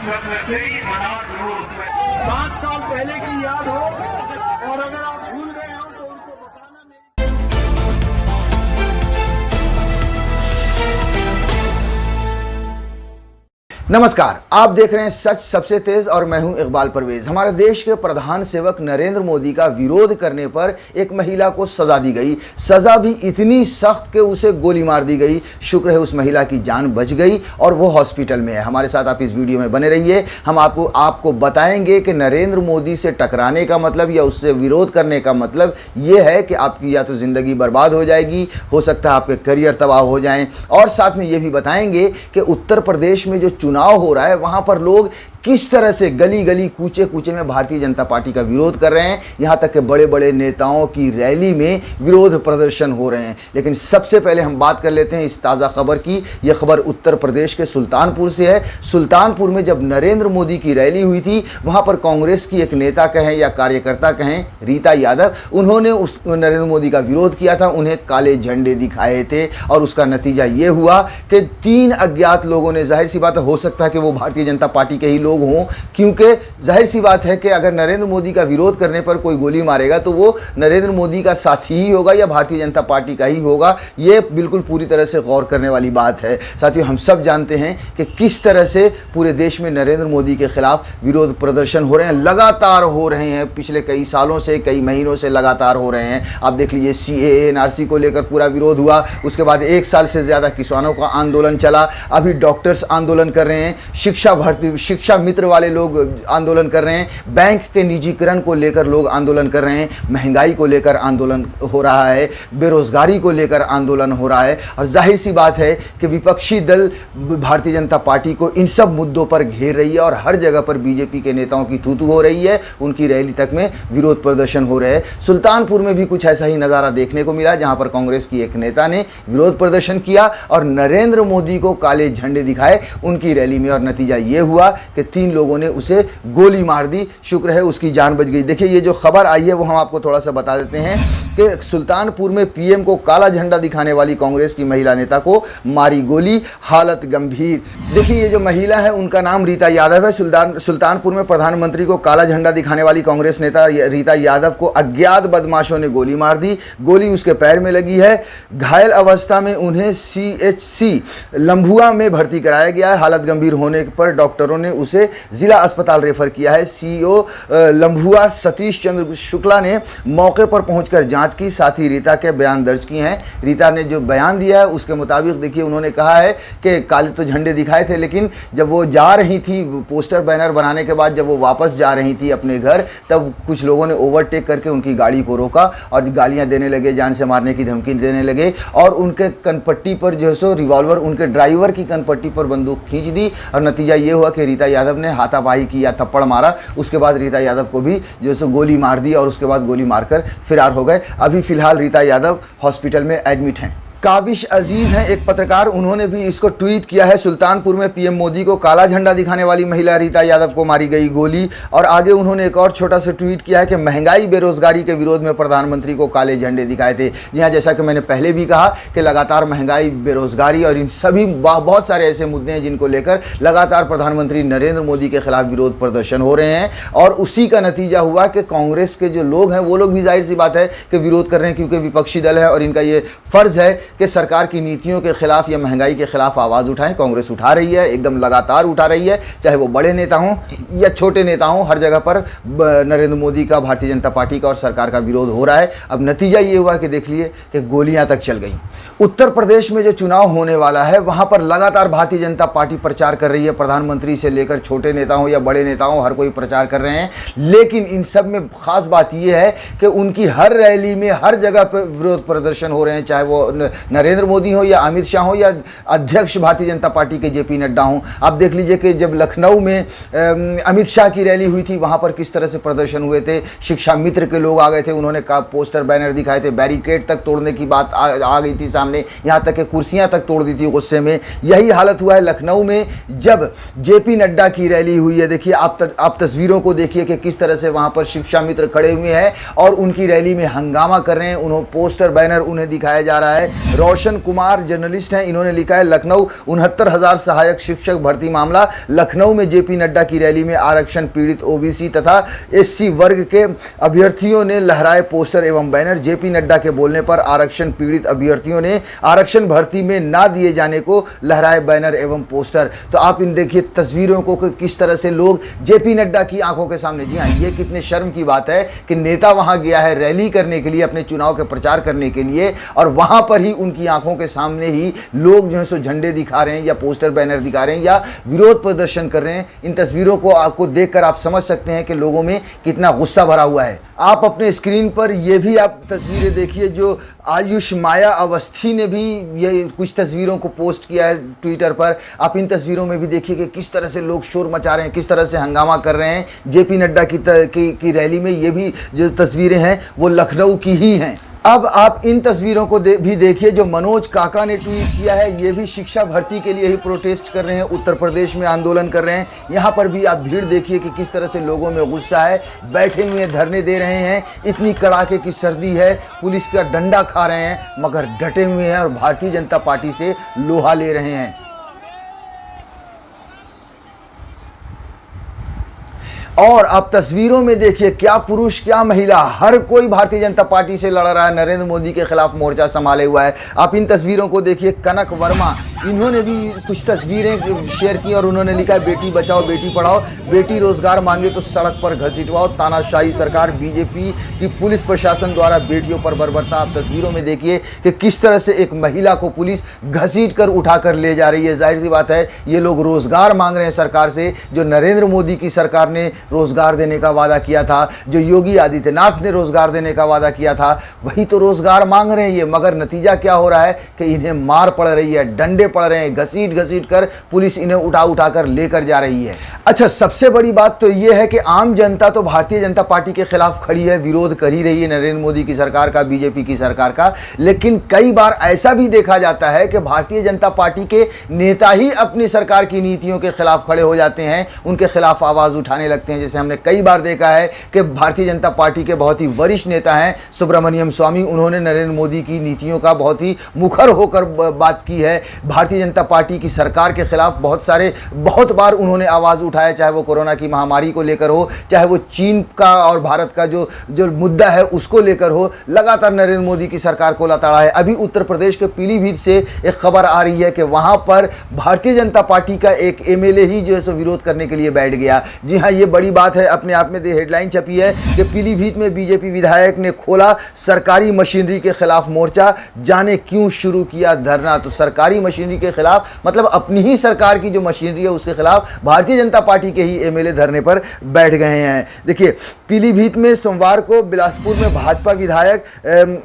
5 साल पहले की याद हो और अगर आप भूल गए हो तो उनको बताना मेरी। नमस्कार, आप देख रहे हैं सच सबसे तेज और मैं हूं इकबाल परवेज। हमारे देश के प्रधान सेवक नरेंद्र मोदी का विरोध करने पर एक महिला को सजा दी गई। सजा भी इतनी सख्त कि उसे गोली मार दी गई। शुक्र है उस महिला की जान बच गई और वो हॉस्पिटल में है। हमारे साथ आप इस वीडियो में बने रहिए। हम आपको बताएंगे कि नरेंद्र मोदी से टकराने का मतलब या उससे विरोध करने का मतलब ये है कि आपकी या तो ज़िंदगी बर्बाद हो जाएगी, हो सकता है आपके करियर तबाह हो जाएं, और साथ में ये भी बताएंगे कि उत्तर प्रदेश में जो चुनाव हो रहा है वहां पर लोग किस तरह से गली गली कूचे कूचे में भारतीय जनता पार्टी का विरोध कर रहे हैं। यहां तक कि बड़े बड़े नेताओं की रैली में विरोध प्रदर्शन हो रहे हैं। लेकिन सबसे पहले हम बात कर लेते हैं इस ताज़ा खबर की। यह खबर उत्तर प्रदेश के सुल्तानपुर से है। सुल्तानपुर में जब नरेंद्र मोदी की रैली हुई थी, वहां पर कांग्रेस की एक नेता कहें या कार्यकर्ता कहें, रीता यादव, उन्होंने उस नरेंद्र मोदी का विरोध किया था। उन्हें काले झंडे दिखाए थे और उसका नतीजा ये हुआ कि 3 अज्ञात लोगों ने, जाहिर सी बात हो सकता है कि वो भारतीय जनता पार्टी के ही लोग हों, क्योंकि जाहिर सी बात है कि अगर नरेंद्र मोदी का विरोध करने पर कोई गोली मारेगा तो वो नरेंद्र मोदी का साथी ही होगा या भारतीय जनता पार्टी का ही होगा। ये बिल्कुल पूरी तरह से गौर करने वाली बात है। साथियों, हम सब जानते हैं कि किस तरह से पूरे देश में नरेंद्र मोदी के खिलाफ विरोध प्रदर्शन हो रहे हैं, लगातार हो रहे हैं। पिछले कई सालों से, कई महीनों से लगातार हो रहे हैं। आप देख लीजिए, CAA NRC को लेकर पूरा विरोध हुआ। उसके बाद 1 साल से ज़्यादा किसानों का आंदोलन चला। अभी डॉक्टर्स आंदोलन कर रहे हैं, शिक्षा मित्र वाले लोग आंदोलन कर रहे हैं, बैंक के निजीकरण को लेकर लोग आंदोलन कर रहे हैं, महंगाई को लेकर आंदोलन हो रहा है, बेरोजगारी को लेकर आंदोलन हो रहा है। और जाहिर सी बात है कि विपक्षी दल भारतीय जनता पार्टी को इन सब मुद्दों पर घेर रही है और हर जगह पर बीजेपी के नेताओं की थूथू हो रही है। उनकी रैली तक में विरोध प्रदर्शन हो रहे हैं। सुल्तानपुर में भी कुछ ऐसा ही नज़ारा देखने को मिला, जहां पर कांग्रेस की एक नेता ने विरोध प्रदर्शन किया और नरेंद्र मोदी को काले झंडे दिखाए उनकी रैली में, और नतीजा ये हुआ कि 3 लोगों ने उसे गोली मार दी। शुक्र है उसकी जान बच गई। देखिए, ये जो खबर आई है वो हम आपको थोड़ा सा बता देते हैं कि सुल्तानपुर में PM को काला झंडा दिखाने वाली कांग्रेस की महिला नेता को मारी गोली, हालत गंभीर। देखिए, ये जो महिला है उनका नाम रीता यादव है। सुल्तानपुर में प्रधानमंत्री को काला झंडा दिखाने वाली कांग्रेस नेता रीता यादव को अज्ञात बदमाशों ने गोली मार दी। गोली उसके पैर में लगी है। घायल अवस्था में उन्हें CHC लम्भुआ में भर्ती कराया गया है। हालत गंभीर होने पर डॉक्टरों ने उसे जिला अस्पताल रेफर किया है। CEO लम्भुआ सतीश चंद्र शुक्ला ने मौके पर पहुंचकर जांच की, साथ ही रीता के बयान दर्ज किए हैं। रीता ने जो बयान दिया है उसके मुताबिक देखिए, उन्होंने कहा है कि काले तो झंडे दिखाए थे, लेकिन जब वो जा रही थी पोस्टर बैनर बनाने के बाद, जब वो वापस जा रही थी अपने घर, तब कुछ लोगों ने ओवरटेक करके उनकी गाड़ी को रोका और गालियां देने लगे, जान से मारने की धमकी देने लगे और उनके कनपट्टी पर जो है सो रिवॉल्वर, उनके ड्राइवर की कनपट्टी पर बंदूक खींच दी। और नतीजा ये हुआ कि रीता यादव ने हाथापाई की या थप्पड़ मारा। उसके बाद रीता यादव को भी जो सो गोली मार दी और उसके बाद गोली मारकर फरार हो गए। अभी फिलहाल रीता यादव हॉस्पिटल में एडमिट हैं। काविश अजीज हैं एक पत्रकार, उन्होंने भी इसको ट्वीट किया है। सुल्तानपुर में PM मोदी को काला झंडा दिखाने वाली महिला रीता यादव को मारी गई गोली। और आगे उन्होंने एक और छोटा सा ट्वीट किया है कि महंगाई बेरोजगारी के विरोध में प्रधानमंत्री को काले झंडे दिखाए थे। यहाँ जैसा कि मैंने पहले भी कहा कि लगातार महंगाई, बेरोजगारी और इन सभी बहुत सारे ऐसे मुद्दे हैं जिनको लेकर लगातार प्रधानमंत्री नरेंद्र मोदी के खिलाफ विरोध प्रदर्शन हो रहे हैं। और उसी का नतीजा हुआ कि कांग्रेस के जो लोग हैं वो लोग भी जाहिर सी बात है कि विरोध कर रहे हैं, क्योंकि विपक्षी दल है और इनका ये फर्ज है कि सरकार की नीतियों के खिलाफ या महंगाई के खिलाफ आवाज़ उठाएं। कांग्रेस उठा रही है, एकदम लगातार उठा रही है, चाहे वो बड़े नेता हों या छोटे नेता हों, हर जगह पर नरेंद्र मोदी का, भारतीय जनता पार्टी का और सरकार का विरोध हो रहा है। अब नतीजा ये हुआ कि देख लिए कि गोलियां तक चल गई। उत्तर प्रदेश में जो चुनाव होने वाला है वहां पर लगातार भारतीय जनता पार्टी प्रचार कर रही है। प्रधानमंत्री से लेकर छोटे नेता हो या बड़े नेता हो, हर कोई प्रचार कर रहे हैं। लेकिन इन सब में खास बात यह है कि उनकी हर रैली में, हर जगह पर विरोध प्रदर्शन हो रहे हैं, चाहे वो नरेंद्र मोदी हो या अमित शाह हो या अध्यक्ष भारतीय जनता पार्टी के JP नड्डा हो। आप देख लीजिए कि जब लखनऊ में अमित शाह की रैली हुई थी, वहां पर किस तरह से प्रदर्शन हुए थे। शिक्षा मित्र के लोग आ गए थे, उन्होंने पोस्टर बैनर दिखाए थे, बैरिकेड तक तोड़ने की बात आ गई थी सामने, यहाँ तक कि कुर्सियां तक तोड़ दी थी गुस्से में। यही हालत हुआ है लखनऊ में जब JP नड्डा की रैली हुई है। देखिए, आप तस्वीरों को देखिए कि किस तरह से वहां पर शिक्षा मित्र खड़े हुए हैं और उनकी रैली में हंगामा कर रहे हैं। उन्होंने पोस्टर बैनर उन्हें दिखाया जा रहा है। रोशन कुमार जर्नलिस्ट हैं, इन्होंने लिखा है लखनऊ 69,000 सहायक शिक्षक भर्ती मामला। लखनऊ में जेपी नड्डा की रैली में आरक्षण पीड़ित ओबीसी तथा एससी वर्ग के अभ्यर्थियों ने लहराए पोस्टर एवं बैनर। जेपी नड्डा के बोलने पर आरक्षण पीड़ित अभ्यर्थियों ने आरक्षण भर्ती में ना दिए जाने को लहराए बैनर एवं पोस्टर। तो आप इन देखिए तस्वीरों को कि किस तरह से लोग जेपी नड्डा की आंखों के सामने, जी हाँ, ये कितने शर्म की बात है कि नेता वहां गया है रैली करने के लिए, अपने चुनाव के प्रचार करने के लिए, और वहां पर ही उनकी आंखों के सामने ही लोग जो है सो झंडे दिखा रहे हैं या पोस्टर बैनर दिखा रहे हैं या विरोध प्रदर्शन कर रहे हैं। इन तस्वीरों को आपको देखकर आप समझ सकते हैं कि लोगों में कितना गुस्सा भरा हुआ है। आप अपने स्क्रीन पर ये भी आप तस्वीरें देखिए, जो आयुष माया अवस्थी ने भी ये कुछ तस्वीरों को पोस्ट किया है ट्विटर पर। आप इन तस्वीरों में भी देखिए कि किस तरह से लोग शोर मचा रहे हैं, किस तरह से हंगामा कर रहे हैं जेपी नड्डा की रैली में। ये भी जो तस्वीरें हैं वो लखनऊ की ही हैं। अब आप इन तस्वीरों को भी देखिए जो मनोज काका ने ट्वीट किया है। ये भी शिक्षा भर्ती के लिए ही प्रोटेस्ट कर रहे हैं, उत्तर प्रदेश में आंदोलन कर रहे हैं। यहाँ पर भी आप भीड़ देखिए कि किस तरह से लोगों में गुस्सा है, बैठे हुए धरने दे रहे हैं। इतनी कड़ाके की सर्दी है, पुलिस का डंडा खा रहे हैं मगर डटे हुए हैं और भारतीय जनता पार्टी से लोहा ले रहे हैं। और आप तस्वीरों में देखिए क्या पुरुष क्या महिला, हर कोई भारतीय जनता पार्टी से लड़ रहा है, नरेंद्र मोदी के खिलाफ मोर्चा संभाले हुआ है। आप इन तस्वीरों को देखिए। कनक वर्मा, इन्होंने भी कुछ तस्वीरें शेयर की और उन्होंने लिखा है बेटी बचाओ बेटी पढ़ाओ, बेटी रोजगार मांगे तो सड़क पर घसीटवाओ, तानाशाही सरकार, बीजेपी की पुलिस प्रशासन द्वारा बेटियों पर बर्बरता। आप तस्वीरों में देखिए कि किस तरह से एक महिला को पुलिस घसीट कर उठा कर ले जा रही है। जाहिर सी बात है ये लोग रोजगार मांग रहे हैं सरकार से, जो नरेंद्र मोदी की सरकार ने रोजगार देने का वादा किया था, जो योगी आदित्यनाथ ने रोजगार देने का वादा किया था, वही तो रोजगार मांग रहे हैं ये। मगर नतीजा क्या हो रहा है कि इन्हें मार पड़ रही है, डंडे पड़ रहे हैं, घसीट घसीट कर पुलिस इन्हें उठा कर लेकर जा रही है। अच्छा, सबसे बड़ी बात तो यह है कि आम जनता तो भारतीय जनता पार्टी के खिलाफ खड़ी है, विरोध कर ही रही है नरेंद्र मोदी की सरकार का, बीजेपी की सरकार का। लेकिन कई बार ऐसा भी देखा जाता है कि भारतीय जनता पार्टी के नेता ही अपनी सरकार की नीतियों के खिलाफ खड़े हो जाते हैं, उनके खिलाफ आवाज उठाने लगते हैं। जैसे हमने कई बार देखा है कि भारतीय जनता पार्टी के बहुत ही वरिष्ठ नेता हैं सुब्रमण्यम स्वामी, उन्होंने नरेंद्र मोदी की नीतियों का बहुत ही मुखर होकर बात की है। भारतीय जनता पार्टी की सरकार के खिलाफ बहुत बार उन्होंने आवाज उठाया, चाहे वो कोरोना की महामारी को लेकर हो, चाहे वो चीन का और भारत का जो मुद्दा है उसको लेकर हो। लगातार नरेंद्र मोदी की सरकार को लताड़ा है। अभी उत्तर प्रदेश के पीलीभीत से एक खबर आ रही है कि वहां पर भारतीय जनता पार्टी का एक एमएलए ही जो है सो विरोध करने के लिए बैठ गया। जी हाँ, ये बड़ी बात है अपने आप में। हेडलाइन छपी है कि पीलीभीत में बीजेपी विधायक ने खोला सरकारी मशीनरी के खिलाफ मोर्चा, जाने क्यों शुरू किया धरना। तो सरकारी मशीनरी के खिलाफ मतलब अपनी ही सरकार की जो मशीनरी है उसके खिलाफ भारतीय जनता पार्टी के ही एमएलए धरने पर बैठ गए हैं। देखिए, पीलीभीत में सोमवार को बिलासपुर में भाजपा विधायक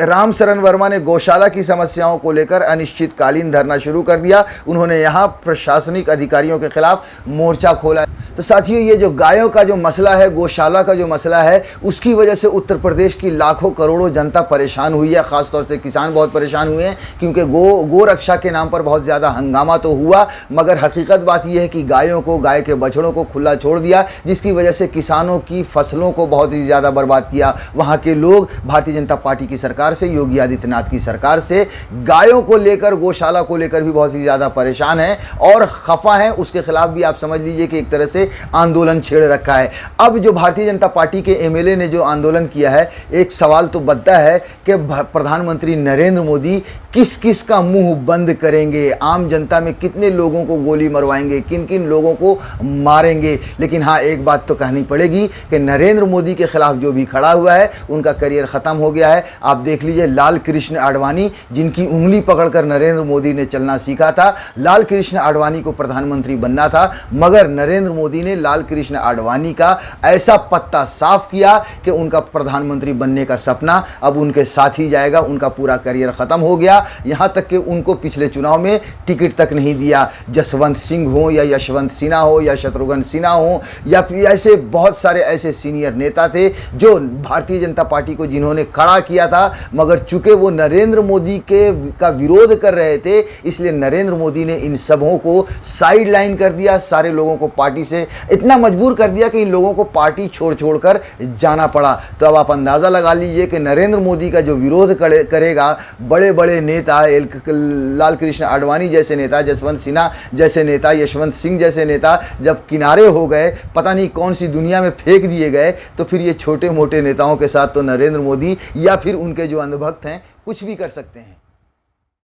राम शरण वर्मा ने गौशाला की समस्याओं को लेकर अनिश्चितकालीन धरना शुरू कर दिया। उन्होंने यहां प्रशासनिक अधिकारियों के खिलाफ मोर्चा खोला। तो साथियों, ये जो गायों का जो मसला है, गौशाला का जो मसला है, उसकी वजह से उत्तर प्रदेश की लाखों करोड़ों जनता परेशान हुई है। खासतौर से किसान बहुत परेशान हुए हैं क्योंकि गो रक्षा के नाम पर बहुत ज़्यादा हंगामा तो हुआ, मगर हकीकत बात यह है कि गायों को, गाय के बछड़ों को खुला छोड़ दिया, जिसकी वजह से किसानों की फसलों को बहुत ही ज़्यादा बर्बाद किया। वहाँ के लोग भारतीय जनता पार्टी की सरकार से, योगी आदित्यनाथ की सरकार से गायों को लेकर, गौशाला को लेकर भी बहुत ही ज़्यादा परेशान हैं और खफा हैं। उसके खिलाफ भी आप समझ लीजिए कि एक तरह से आंदोलन छेड़ रखा है। अब जो भारतीय जनता पार्टी के एमएलए ने जो आंदोलन किया है, एक सवाल तो बनता है कि प्रधानमंत्री नरेंद्र मोदी किस किस का मुंह बंद करेंगे, आम जनता में कितने लोगों को गोली मरवाएंगे, किन किन लोगों को मारेंगे। लेकिन हाँ, एक बात तो कहनी पड़ेगी कि नरेंद्र मोदी के खिलाफ जो भी खड़ा हुआ है उनका करियर ख़त्म हो गया है। आप देख लीजिए लाल कृष्ण आडवाणी, जिनकी उंगली पकड़कर नरेंद्र मोदी ने चलना सीखा था। लाल कृष्ण आडवाणी को प्रधानमंत्री बनना था, मगर नरेंद्र मोदी ने लाल कृष्ण आडवाणी का ऐसा पत्ता साफ किया कि उनका प्रधानमंत्री बनने का सपना अब उनके साथ ही जाएगा। उनका पूरा करियर ख़त्म हो गया। यहाँ तक कि उनको पिछले चुनाव में टिकट तक नहीं दिया। जसवंत सिंह हो या यशवंत सिन्हा हो या शत्रुघ्न सिन्हा हो या फिर ऐसे बहुत सारे ऐसे सीनियर नेता थे जो भारतीय जनता पार्टी को जिन्होंने खड़ा किया था, मगर चूंकि वो नरेंद्र मोदी का विरोध कर रहे थे इसलिए नरेंद्र मोदी ने इन सबों को साइड लाइन कर दिया। सारे लोगों को पार्टी से इतना मजबूर कर दिया कि इन लोगों को पार्टी छोड़ कर जाना पड़ा। तो अब आप अंदाज़ा लगा लीजिए कि नरेंद्र मोदी का जो विरोध करेगा बड़े बड़े नेता, लाल कृष्ण आडवाणी जैसे नेता, जसवंत सिन्हा जैसे नेता, यशवंत सिंह जैसे नेता जब किनारे हो गए, पता नहीं कौन सी दुनिया में फेंक दिए गए, तो फिर ये छोटे मोटे नेताओं के साथ तो नरेंद्र मोदी या फिर उनके जो अंधभक्त हैं कुछ भी कर सकते हैं।